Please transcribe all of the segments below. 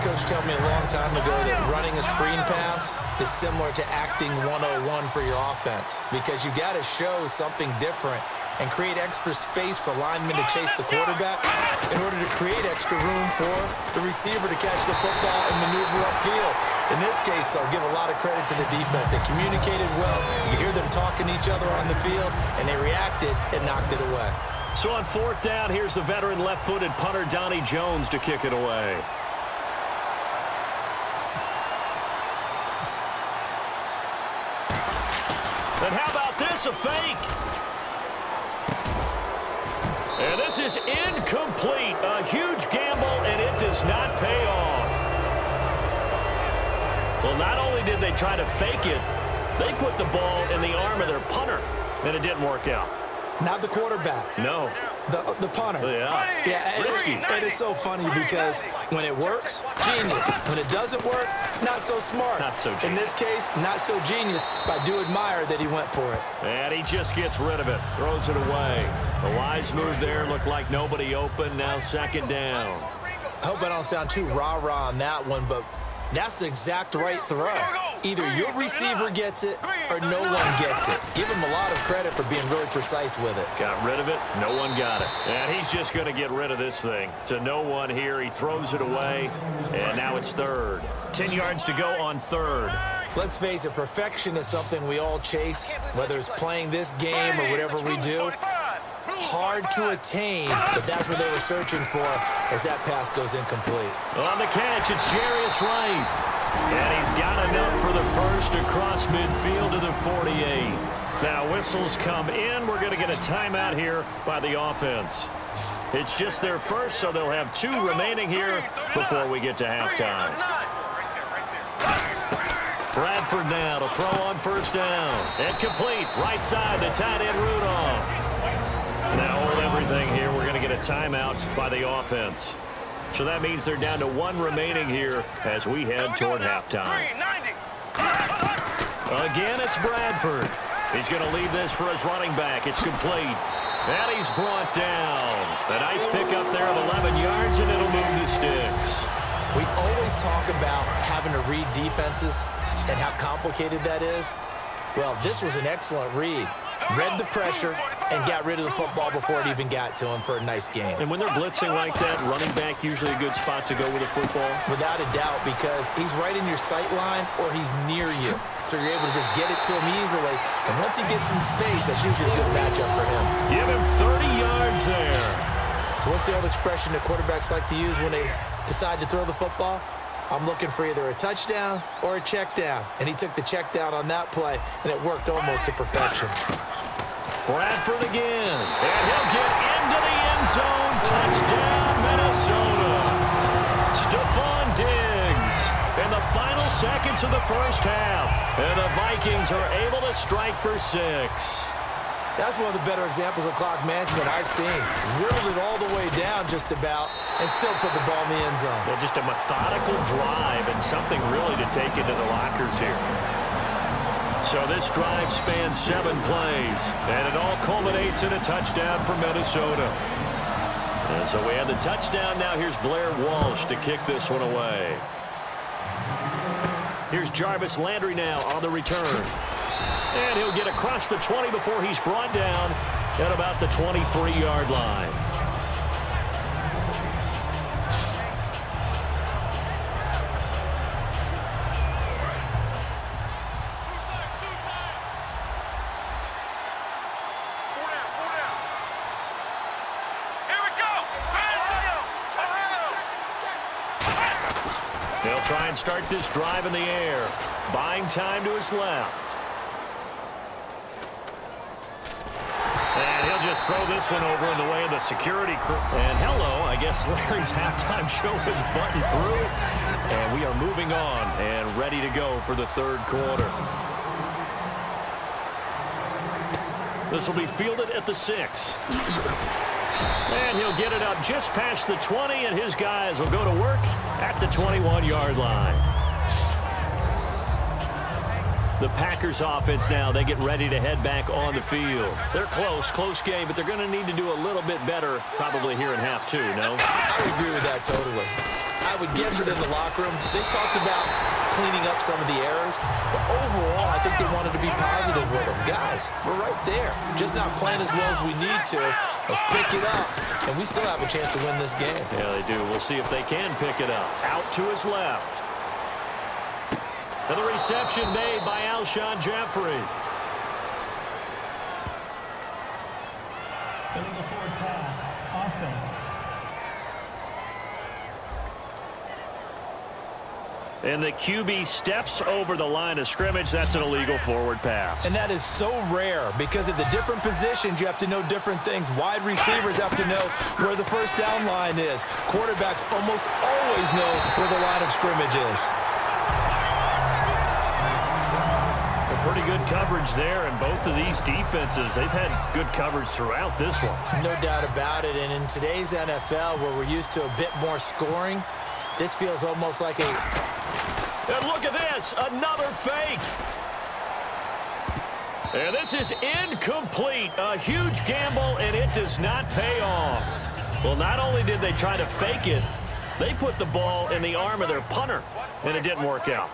coach told me a long time ago that running a screen pass is similar to acting 101 for your offense because you got to show something different and create extra space for linemen to chase the quarterback in order to create extra room for the receiver to catch the football and maneuver upfield. In this case, they'll give a lot of credit to the defense. They communicated well. You could hear them talking to each other on the field, and they reacted and knocked it away. So on fourth down, here's the veteran left-footed punter Donnie Jones to kick it away. And how about this, a fake? And this is incomplete. A huge gamble, and it does not pay off. Well, not only did they try to fake it, they put the ball in the arm of their punter, and it didn't work out. Not the quarterback. No. The punter. Yeah. Risky. It is so funny because when it works, genius. When it doesn't work, not so smart. Not so genius. In this case, not so genius, but I do admire that he went for it. And he just gets rid of it. Throws it away. The wise move there. Looked like nobody open. Now second down. I hope I don't sound too rah-rah on that one, but that's the exact right throw. Either your receiver gets it or no one gets it. Give him a lot of credit for being really precise with it. Got rid of it. No one got it. And he's just going to get rid of this thing. To no one here. He throws it away. And now it's third. 10 yards to go on third. Let's face it, perfection is something we all chase, whether it's playing this game or whatever we do. Hard to attain, but that's what they were searching for as that pass goes incomplete. On the catch, it's Jarius Wright. And he's got enough for the first across midfield to the 48. Now whistles come in. We're going to get a timeout here by the offense. It's just their first, so they'll have 2 remaining here before we get to halftime. Bradford now to throw on first down. And complete. Right side, the tight end Rudolph. Now hold everything here. We're going to get a timeout by the offense. So that means they're down to 1 remaining here as we head toward halftime. Again, it's Bradford. He's going to leave this for his running back. It's complete. And he's brought down. A nice pickup there of 11 yards, and it'll move the sticks. We always talk about having to read defenses and how complicated that is. Well, this was an excellent read. Read the pressure and got rid of the football before it even got to him for a nice game. And when they're blitzing like that, running back usually a good spot to go with a football? Without a doubt, because he's right in your sight line or he's near you. So you're able to just get it to him easily. And once he gets in space, that's usually a good matchup for him. Give him 30 yards there. So what's the old expression that quarterbacks like to use when they decide to throw the football? I'm looking for either a touchdown or a check down. And he took the check down on that play, and it worked almost to perfection. Bradford again. And he'll get into the end zone. Touchdown, Minnesota. Stephon Diggs in the final seconds of the first half. And the Vikings are able to strike for 6. That's one of the better examples of clock management I've seen. Whittled it all the way down just about and still put the ball in the end zone. Well, just a methodical drive and something really to take into the lockers here. So this drive spans 7 plays, and it all culminates in a touchdown for Minnesota. And so we have the touchdown. Now here's Blair Walsh to kick this one away. Here's Jarvis Landry now on the return. And he'll get across the 20 before he's brought down at about the 23-yard line. They'll try and start this drive in the air. Buying time to his left. And he'll just throw this one over in the way of the security crew. And hello, I guess Larry's halftime show is buttoned through. And we are moving on and ready to go for the third quarter. This will be fielded at the 6. And he'll get it up just past the 20, and his guys will go to work at the 21-yard line. The Packers offense now, they get ready to head back on the field. They're close game, but they're going to need to do a little bit better probably here in half two, no? I would agree with that totally. I would guess that in the locker room, they talked about cleaning up some of the errors, but overall, I think they wanted to be positive with them. Guys, we're right there. Just not playing as well as we need to. Let's pick it up, and we still have a chance to win this game. Yeah, they do. We'll see if they can pick it up. Out to his left. And the reception made by Alshon Jeffrey. Illegal forward pass. Offense. And the QB steps over the line of scrimmage. That's an illegal forward pass. And that is so rare because at the different positions, you have to know different things. Wide receivers have to know where the first down line is. Quarterbacks almost always know where the line of scrimmage is. Pretty good coverage there, and both of these defenses, they've had good coverage throughout this one. No doubt about it, and in today's NFL, where we're used to a bit more scoring, this feels almost like a... And look at this, another fake. And this is incomplete. A huge gamble, and it does not pay off. Well, not only did they try to fake it, they put the ball in the arm of their punter, and it didn't work out.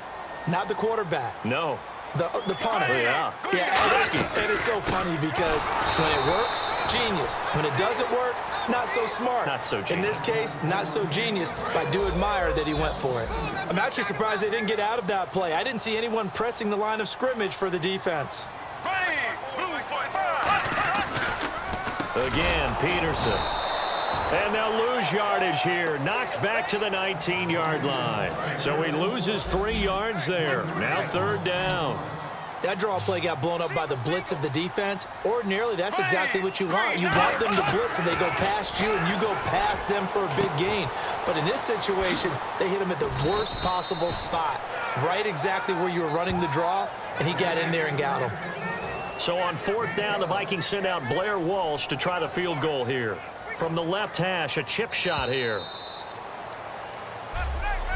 Not the quarterback. No. The punter. Yeah. And it's so funny because when it works, genius. When it doesn't work, not so smart. Not so genius. In this case, not so genius, but I do admire that he went for it. I'm actually surprised they didn't get out of that play. I didn't see anyone pressing the line of scrimmage for the defense. Again, Peterson. And they'll lose yardage here. Knocked back to the 19-yard line. So he loses 3 yards there. Now third down. That draw play got blown up by the blitz of the defense. Ordinarily, that's exactly what you want. You want them to blitz, and they go past you, and you go past them for a big gain. But in this situation, they hit him at the worst possible spot, right exactly where you were running the draw, and he got in there and got him. So on fourth down, the Vikings send out Blair Walsh to try the field goal here. From the left hash, a chip shot here.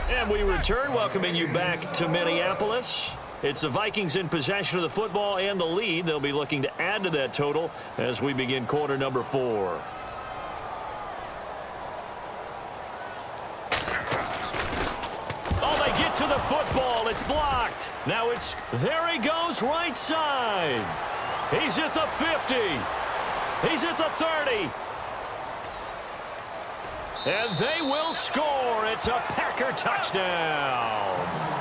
And we return, welcoming you back to Minneapolis. It's the Vikings in possession of the football and the lead. They'll be looking to add to that total as we begin quarter number 4. Oh, they get to the football. It's blocked. Now it's, there he goes, right side. He's at the 50. He's at the 30. And they will score. It's a Packer touchdown.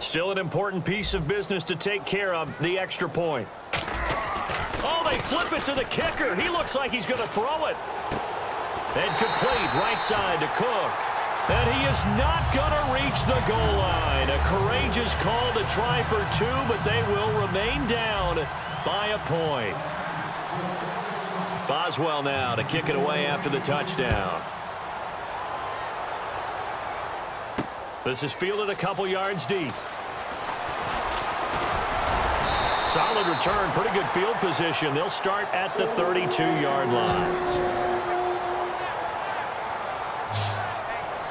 Still an important piece of business to take care of, the extra point. Oh, they flip it to the kicker. He looks like he's going to throw it. And complete right side to Cook. And he is not going to reach the goal line. A courageous call to try for 2, but they will remain down by a point. Boswell now to kick it away after the touchdown. This is fielded a couple yards deep. Solid return, pretty good field position. They'll start at the 32-yard line.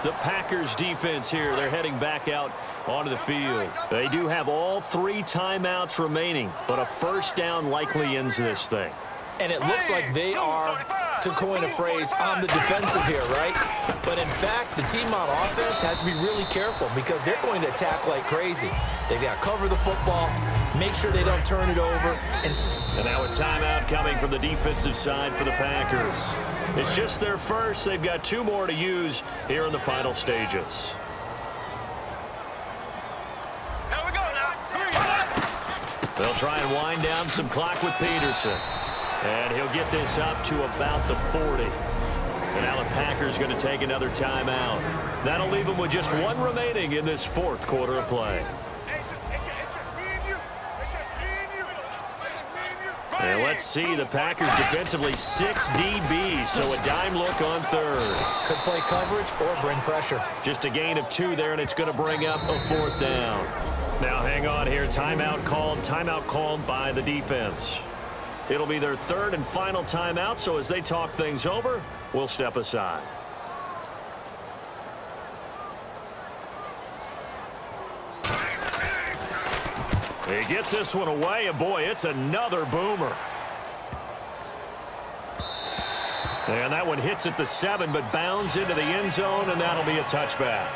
The Packers defense here, they're heading back out onto the field. They do have all 3 timeouts remaining, but a first down likely ends this thing. And it looks like they are, to coin a phrase, on the defensive here, right? But in fact, the team on offense has to be really careful because they're going to attack like crazy. They've got to cover the football, make sure they don't turn it over. And now a timeout coming from the defensive side for the Packers. It's just their first. They've got 2 more to use here in the final stages. Here we go now. They'll try and wind down some clock with Peterson. And he'll get this up to about the 40. And now the Packers going to take another timeout. That'll leave them with just 1 remaining in this 4th quarter of play. It's just me and you. It's just me and you. And let's see, the Packers defensively 6 DBs, so a dime look on 3rd. could play coverage or bring pressure. Just a gain of 2 there, and it's going to bring up a 4th down. Now hang on here. Timeout called by the defense. It'll be their 3rd and final timeout, so as they talk things over, we'll step aside. He gets this one away, and boy, it's another boomer. And that one hits at the 7, but bounds into the end zone, and that'll be a touchback.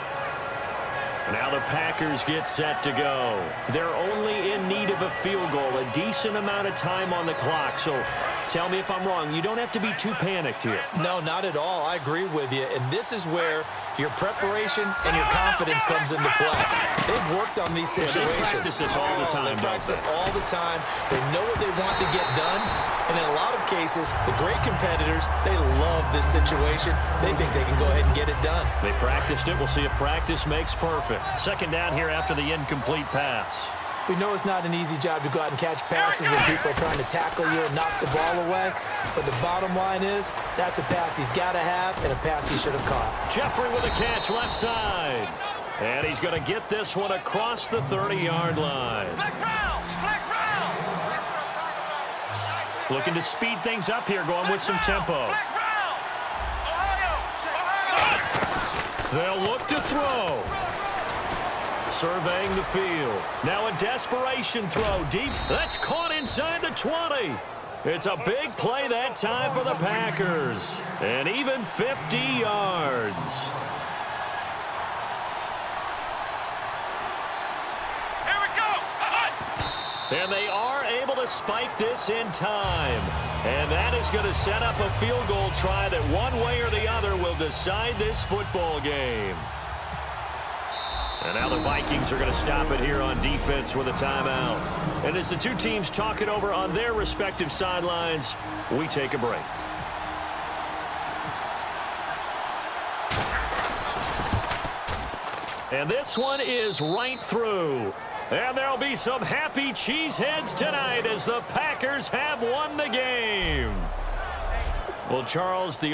Now the Packers get set to go. They're only in need of a field goal, a decent amount of time on the clock. So tell me if I'm wrong. You don't have to be too panicked here. No, not at all. I agree with you. And this is where your preparation and your confidence comes into play. They've worked on these situations. They practice this all the time, They practice it all the time. They know what they want to get done. And in a lot of cases, the great competitors, they love this situation. They think they can go ahead and get it done. They practiced it. We'll see if practice makes perfect. 2nd down here after the incomplete pass. We know it's not an easy job to go out and catch passes when people are trying to tackle you and knock the ball away. But the bottom line is, that's a pass he's got to have and a pass he should have caught. Jeffrey with a catch left side. And he's going to get this one across the 30-yard line. Looking to speed things up here, going with some tempo. They'll look to throw. Surveying the field. Now a desperation throw deep. That's caught inside the 20. It's a big play that time for the Packers. And even 50 yards. Here we go. And they are able to spike this in time. And that is going to set up a field goal try that one way or the other will decide this football game. And now the Vikings are going to stop it here on defense with a timeout. And as the 2 teams talk it over on their respective sidelines, we take a break. And this one is right through. And there'll be some happy cheeseheads tonight as the Packers have won the game. Well, Charles, the